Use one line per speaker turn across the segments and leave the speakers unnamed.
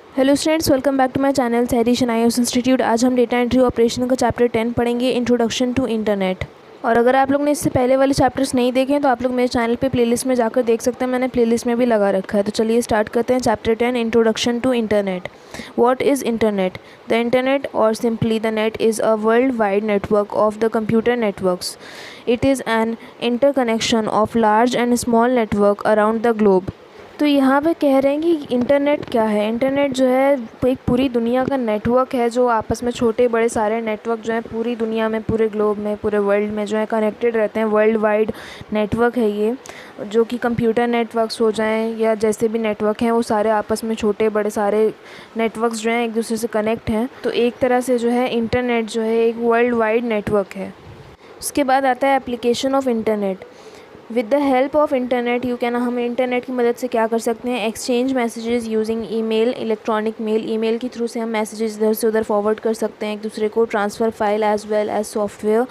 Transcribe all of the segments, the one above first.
Hello students, welcome back to my channel सैरिशन IAS institute. आज हम डेटा एंट्री ऑपरेशन का चैप्टर 10 पढ़ेंगे, इंट्रोडक्शन टू इंटरनेट। और अगर आप लोग ने इससे पहले वाले चैप्टर्स नहीं देखे हैं तो आप लोग मेरे चैनल पे प्लेलिस्ट में जाकर देख सकते हैं, मैंने प्लेलिस्ट में भी लगा रखा है। तो चलिए स्टार्ट करते हैं chapter 10, introduction to internet. What is internet? The internet or simply the net is a world wide network of the computer networks. It is an interconnection of large and small network around the globe. तो यहाँ पे कह रहे हैं कि internet क्या है। Internet जो है एक पूरी दुनिया का नेटवर्क है जो आपस में छोटे बड़े सारे नेटवर्क जो हैं पूरी दुनिया में, पूरे ग्लोब में, पूरे वर्ल्ड में जो है कनेक्टेड रहते हैं। वर्ल्ड वाइड नेटवर्क है ये, जो कि कंप्यूटर नेटवर्क्स हो जाएं या जैसे भी नेटवर्क हैं वो सारे आपस में छोटे बड़े सारे नेटवर्क्स जो हैं एक दूसरे से कनेक्ट हैं। तो एक तरह से जो है इंटरनेट जो है एक वर्ल्ड वाइड नेटवर्क है। उसके बाद आता है application of internet. With the help of internet you can, हम इंटरनेट की मदद से क्या कर सकते हैं? Exchange messages using email, electronic mail. Email के थ्रू से हम मैसेजेस इधर से उधर फॉरवर्ड कर सकते हैं एक दूसरे को। Transfer file as well as software.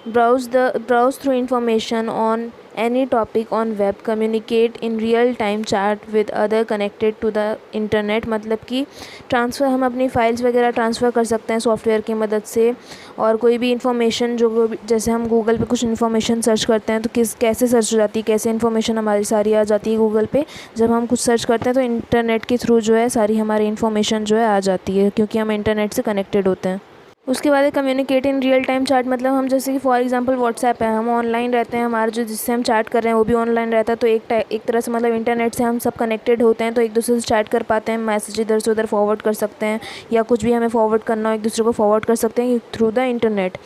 browse through information on any topic on web. Communicate in real time chat with other connected to the internet. मतलब कि ट्रांसफ़र, हम अपनी फाइल्स वगैरह ट्रांसफ़र कर सकते हैं सॉफ्टवेयर की मदद से। और कोई भी इंफॉर्मेशन जो, जैसे हम गूगल पे कुछ इन्फॉर्मेशन सर्च करते हैं तो कैसे सर्च हो जाती है, कैसे इन्फॉर्मेशन हमारी सारी आ जाती है गूगल पे। जब हम कुछ सर्च करते हैं तो इंटरनेट के थ्रू जो है सारी हमारी इन्फॉर्मेशन जो है आ जाती है, क्योंकि हम इंटरनेट से कनेक्टेड होते हैं। उसके बाद communicate in real time chat, मतलब हम जैसे कि फॉर एग्जांपल व्हाट्सएप है, हम ऑनलाइन रहते हैं, हमारा जो जिससे हम चैट कर रहे हैं वो भी ऑनलाइन रहता है। तो एक तरह से मतलब इंटरनेट से हम सब कनेक्टेड होते हैं, तो एक दूसरे से चैट कर पाते हैं, मैसेज इधर से उधर फॉरवर्ड कर सकते हैं, या कुछ भी हमें फॉरवर्ड करना हो एक दूसरे को फॉरवर्ड कर सकते हैं through the internet.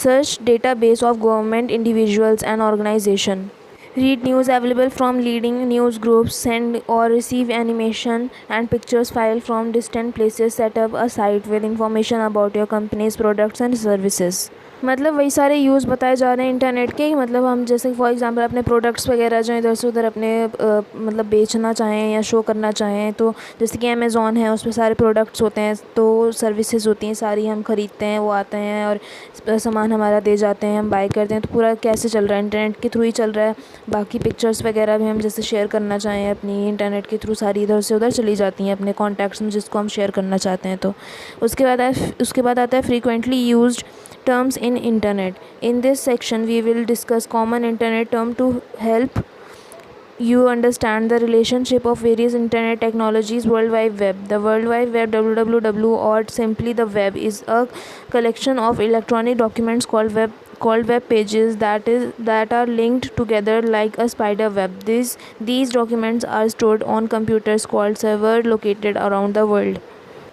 Search data base of government, individuals and organisation. Read news available from leading news groups. Send or receive animation and pictures file from distant places. Set up a site with information about your company's products and services. मतलब वही सारे use बताए जा रहे हैं internet के। मतलब हम जैसे फॉर एग्जांपल अपने प्रोडक्ट्स वगैरह जो इधर से उधर अपने मतलब बेचना चाहें या शो करना चाहें, तो जैसे कि अमेज़ॉन है, उस पर सारे प्रोडक्ट्स होते हैं, तो सर्विसेज होती हैं सारी, हम ख़रीदते हैं, वो आते हैं और सामान हमारा दे जाते हैं, हम बाय करते हैं। तो पूरा कैसे चल रहा है? इंटरनेट के थ्रू ही चल रहा है। बाकी पिक्चर्स वगैरह भी हम जैसे शेयर करना चाहें अपनी, इंटरनेट के थ्रू सारी इधर से उधर चली जाती हैं अपने कॉन्टैक्ट्स में जिसको हम शेयर करना चाहते हैं। तो उसके बाद आता है frequently used terms in internet. In this section we will discuss common internet term to help you understand the relationship of various internet technologies. World Wide Web. The World Wide Web, WWW, or simply the web, is a collection of electronic documents called web pages that are linked together like a spider web. These documents are stored on computers called server located around the world.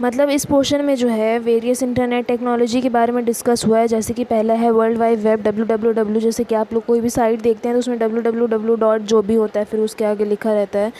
मतलब इस portion में जो है various internet technology के बारे में discuss हुआ है। जैसे कि पहला है वर्ल्ड वाइड वेब, WWW। जैसे कि आप लोग कोई भी साइट देखते हैं तो उसमें WWW डॉट जो भी होता है फिर उसके आगे लिखा रहता है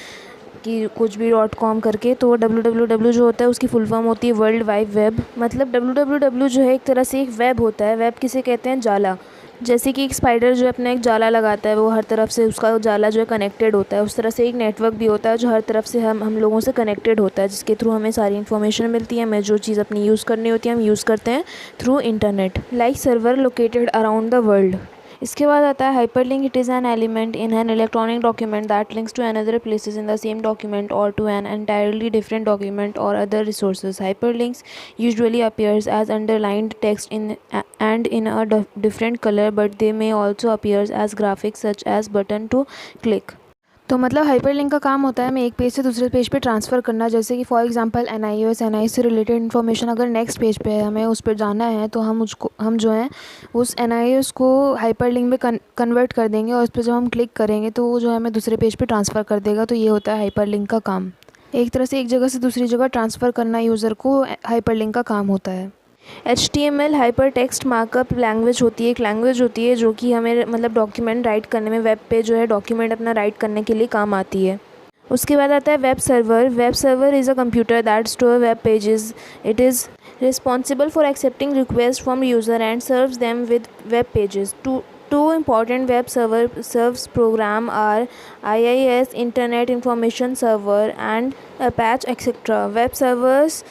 कि कुछ भी .com करके, तो WWW जो होता है उसकी फुल फॉर्म होती है वर्ल्ड वाइड वेब। मतलब WWW जो है एक तरह से एक वेब होता है। वेब किसे कहते हैं? जाला। जैसे कि एक स्पाइडर जो अपना एक जाला लगाता है, वो हर तरफ से उसका जाला जो है कनेक्टेड होता है, उस तरह से एक नेटवर्क भी होता है जो हर तरफ से हम लोगों से कनेक्टेड होता है, जिसके थ्रू हमें सारी इन्फॉर्मेशन मिलती है। हमें जो चीज़ अपनी यूज़ करनी होती है हम यूज़ करते हैं through internet, like server located around the world. इसके बाद आता है hyperlink. It is an element in an electronic document that links to another places in the same document or to an entirely different document or other resources. Hyperlinks usually appears as underlined text and in a different color, but they may also appears as graphics such as button to click. तो मतलब hyperlink का काम होता है हमें एक page से दूसरे पेज पे ट्रांसफ़र करना। जैसे कि फॉर एग्जांपल NIOS से रिलेटेड इन्फॉर्मेशन अगर नेक्स्ट पेज पे है, हमें उस पर जाना है, तो हम जो है उस NIOS को हाइपरलिंक में कन्वर्ट कर देंगे और उस पर जब हम क्लिक करेंगे तो वो जो है हमें दूसरे पेज पे ट्रांसफ़र कर देगा। तो ये होता है हाइपरलिंक का काम। एक तरह से एक जगह से दूसरी जगह ट्रांसफ़र करना यूज़र को हाइपरलिंक का काम होता है। HTML hyper text markup language होती है, एक लैंग्वेज होती है जो कि हमें मतलब डॉक्यूमेंट राइट करने में, वेब पे जो है डॉक्यूमेंट अपना राइट करने के लिए काम आती है। उसके बाद आता है web server. Web server is a computer that store web pages. It is responsible for accepting request from user and serves them with web pages. Two important web serves program are IIS Internet Information Server and Apache etc. Web servers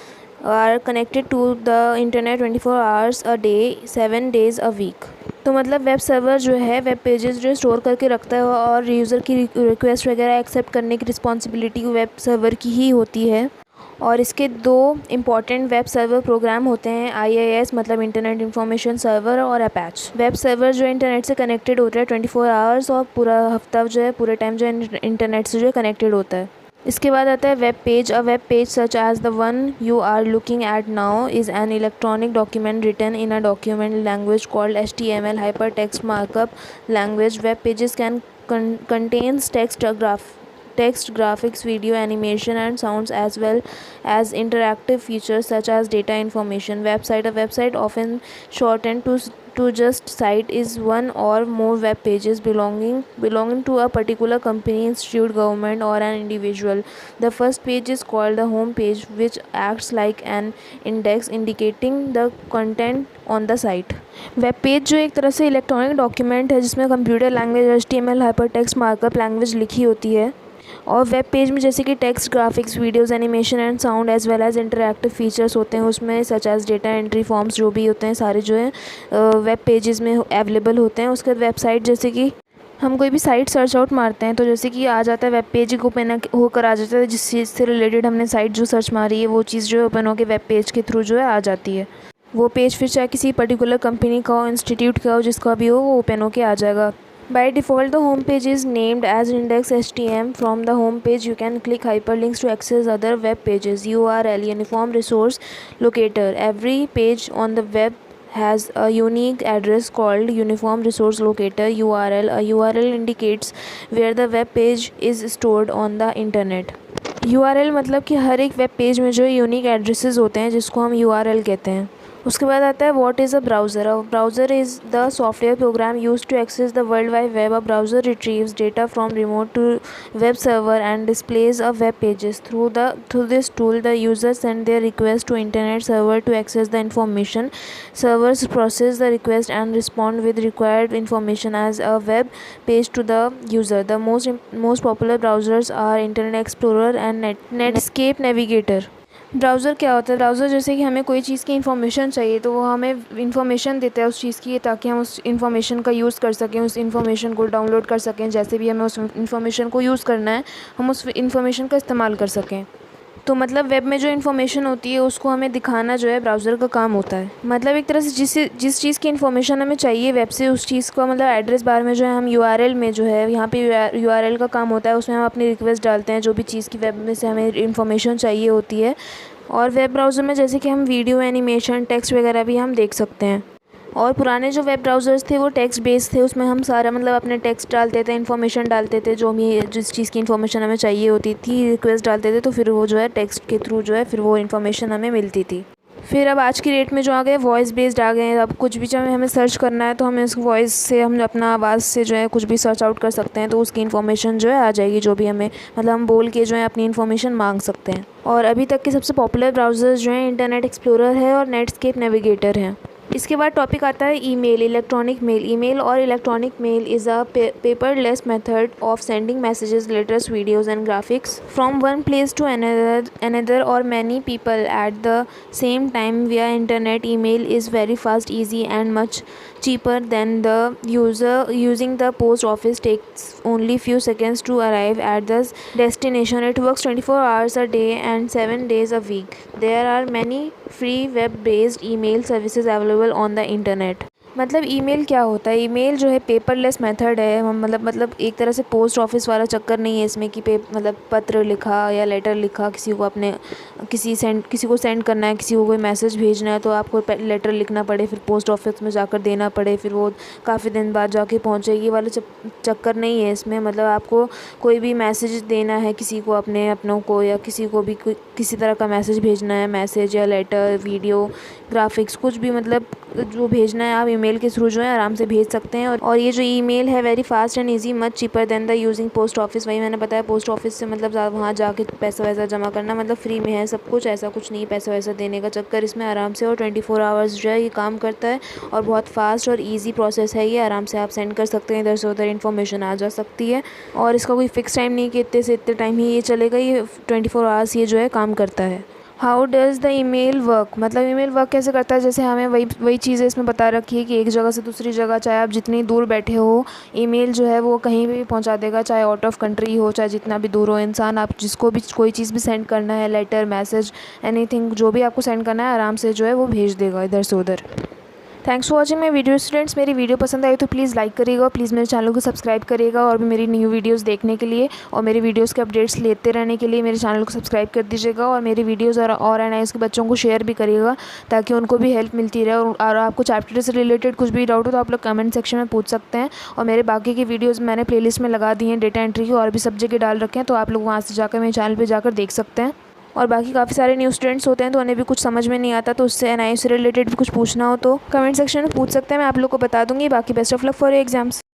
are connected to the internet 24 hours a day 7 days a week. तो मतलब web server जो है web pages जो store करके रखता है और user की रिक्वेस्ट वगैरह एक्सेप्ट करने की रिस्पॉन्सिबिलिटी वेब सर्वर की ही होती है। और इसके दो इम्पॉर्टेंट वेब सर्वर प्रोग्राम होते हैं, IIS मतलब इंटरनेट इंफॉर्मेशन सर्वर और अपैच। वेब सर्वर जो इंटरनेट से कनेक्टेड होता है 24 आवर्स और पूरा हफ्ता जो है पूरे टाइम जो है इंटरनेट से जो है कनेक्टेड होता है। इसके बाद आता है web page. A web page such as the one you are looking at now is an electronic document written in a document language called HTML hypertext markup language. Web pages can contains text, graphics, video, animation, and sounds, as well as interactive features such as data information. A website, often shortened to just site, is one or more web pages belonging to a particular company, institute, government, or an individual. The first page is called the home page, which acts like an index indicating the content on the site. Web page जो एक तरह से electronic document है जिसमें computer language HTML hypertext markup language लिखी होती है। और वेब पेज में जैसे कि text, graphics, videos, animation and sound as well as interactive features होते हैं उसमें, such as data entry forms जो भी होते हैं सारे जो है वेब पेजेस में अवेलेबल होते हैं। उसके बाद वेबसाइट, जैसे कि हम कोई भी साइट सर्च आउट मारते हैं तो जैसे कि आ जाता है वेब पेज ओपन होकर आ जाता है, जिस चीज़ से रिलेटेड हमने साइट जो सर्च मारी है वो चीज़ जो है ओपन होकर वेब पेज के थ्रू जो है आ जाती है। वो पेज फिर चाहे किसी पर्टिकुलर कंपनी का हो, इंस्टीट्यूट का हो, जिसका भी हो, वो ओपन होके आ जाएगा। By default, the home page is named as index.htm. From the home page, you can click hyperlinks to access other web pages. URL, Uniform Resource Locator. Every page on the web has a unique address called Uniform Resource Locator, URL. A URL indicates where the web page is stored on the internet. URL मतलब कि हर एक web page में जो unique addresses होते हैं जिसको हम URL कहते हैं। उसके बाद आता है what is a browser. A browser is the software program use to access the world wide web. A browser retrieves data from remote to web server and displays a web pages. Through this tool the user send their request to internet server to access the information. Servers process the request and respond with required information as a web page to the user. The most popular browsers are Internet Explorer and Netscape Navigator. Browser क्या होता है? Browser जैसे कि हमें कोई चीज़ की information चाहिए तो वो हमें इन्फॉर्मेशन देता है उस चीज़ की, ताकि हम उस इन्फॉर्मेशन का यूज़ कर सकें, उस इन्फॉर्मेशन को डाउनलोड कर सकें। जैसे भी हमें उस इन्फॉर्मेशन को यूज़ करना है हम उस इन्फॉर्मेशन का इस्तेमाल कर सकें। तो मतलब वेब में जो इन्फॉर्मेशन होती है उसको हमें दिखाना जो है ब्राउज़र का काम होता है। मतलब एक तरह से जिस चीज़ की इन्फॉर्मेशन हमें चाहिए वेब से, उस चीज़ का मतलब एड्रेस बार में जो है हम URL में जो है यहाँ पे URL का काम होता है, उसमें हम अपनी रिक्वेस्ट डालते हैं जो भी चीज़ की वेब में से हमें इन्फॉर्मेशन चाहिए होती है। और वेब ब्राउज़र में जैसे कि हम वीडियो, एनिमेशन, टेक्स्ट वगैरह भी हम देख सकते हैं। और पुराने जो वेब ब्राउज़र्स थे वो टेक्स्ट बेस्ड थे, उसमें हम सारा मतलब अपने टेक्स्ट डालते थे, इन्फॉर्मेशन डालते थे, जो भी जिस चीज़ की इन्फॉर्मेशन हमें चाहिए होती थी रिक्वेस्ट डालते थे, तो फिर वो जो है टेक्स्ट के थ्रू जो है फिर वो इन्फॉर्मेशन हमें मिलती थी। फिर अब आज की डेट में जो आ गए वॉइस बेस्ड आ गए हैं। अब कुछ भी जब हमें सर्च करना है तो हमें उस वॉइस से हम अपना आवाज़ से जो है कुछ भी सर्च आउट कर सकते हैं, तो उसकी इन्फॉर्मेशन जो है आ जाएगी, जो भी हमें मतलब हम बोल के जो है अपनी इन्फॉर्मेशन मांग सकते हैं। और अभी तक के सबसे पॉपुलर ब्राउज़र्स जो हैं इंटरनेट एक्सप्लोरर है और नेटस्केप नेविगेटर हैं। इसके बाद टॉपिक आता है ईमेल, इलेक्ट्रॉनिक मेल। ईमेल और electronic mail is a paperless method of sending messages, letters, videos and graphics from one place to another or many people at the same time via internet. Email is very fast, easy and much cheaper than the using the post office. Takes only few seconds to arrive at the destination. It works 24 hours a day and 7 days a week. There are many free web based email services available on the internet. मतलब email क्या होता है? Email जो है paperless method है। मतलब एक तरह से पोस्ट ऑफिस वाला चक्कर नहीं है इसमें कि मतलब पत्र लिखा या लेटर लिखा किसी को, अपने किसी को सेंड करना है, किसी को कोई मैसेज भेजना है तो आपको लेटर लिखना पड़े, फिर पोस्ट ऑफिस में जाकर देना पड़े, फिर वो काफ़ी दिन बाद जाके पहुँचे, ये वाला चक्कर नहीं है इसमें। मतलब आपको कोई भी मैसेज देना है किसी को, अपनों को, या किसी को भी किसी तरह का मैसेज भेजना है, मैसेज या लेटर, वीडियो, ग्राफिक्स, कुछ भी मतलब जो भेजना है आप ईमेल के थ्रू जो है आराम से भेज सकते हैं। और ये जो ईमेल है very fast and easy, much cheaper than the using post office. वही मैंने बताया पोस्ट ऑफिस से मतलब वहाँ जाके पैसा वैसा जमा करना, मतलब फ्री में है सब कुछ, ऐसा कुछ नहीं पैसा वैसा देने का चक्कर इसमें आराम से। और 24 आवर्स जो है ये काम करता है और बहुत फास्ट और ईजी प्रोसेस है ये। आराम से आप सेंड कर सकते हैं, इधर से उधर इन्फॉर्मेशन आ जा सकती है। और इसका कोई फिक्स टाइम नहीं कि इतने से इतने टाइम ही ये चलेगा, ये 24 आवर्स ये जो है काम करता है। How does the email work, मतलब ईमेल वर्क कैसे करता है। जैसे हमें वही चीज़ें इसमें बता रखी है कि एक जगह से दूसरी जगह, चाहे आप जितनी दूर बैठे हो, ईमेल जो है वो कहीं भी पहुंचा देगा, चाहे आउट ऑफ कंट्री हो, चाहे जितना भी दूर हो इंसान। आप जिसको भी कोई चीज़ भी सेंड करना है, लेटर, मैसेज, एनीथिंग, जो भी आपको सेंड करना है, आराम से जो है वो भेज देगा इधर से उधर। Thanks for watching my video students. मेरी वीडियो पसंद आई तो प्लीज़ लाइक करिएगा और प्लीज़ मेरे चैनल को सब्सक्राइब करिएगा, और भी मेरी न्यू वीडियोस देखने के लिए और मेरी वीडियोस के अपडेट्स लेते रहने के लिए मेरे चैनल को सब्सक्राइब कर दीजिएगा, और मेरी वीडियोस और एनआईएस के बच्चों को शेयर भी करिएगा ताकि उनको भी हेल्प मिलती रहे। और आपको चैप्टर से रिलेटेड कुछ भी डाउट हो तो आप लोग कमेंट सेक्शन में पूछ सकते हैं, और मेरे बाकी की वीडियोज़ मैंने प्लेलिस्ट में लगा दी हैं, डेटा एंट्री की और भी सब्जेक्ट के डाल रखे हैं, तो आप लोग वहाँ से जाकर मेरे चैनल पर जाकर देख सकते हैं। और बाकी काफ़ी सारे न्यू स्टूडेंट्स होते हैं तो उन्हें भी कुछ समझ में नहीं आता, तो उससे एनआईएस से रिलेटेड भी कुछ पूछना हो तो कमेंट सेक्शन में पूछ सकते हैं, मैं आप लोग को बता दूंगी। बाकी best of luck for your exams.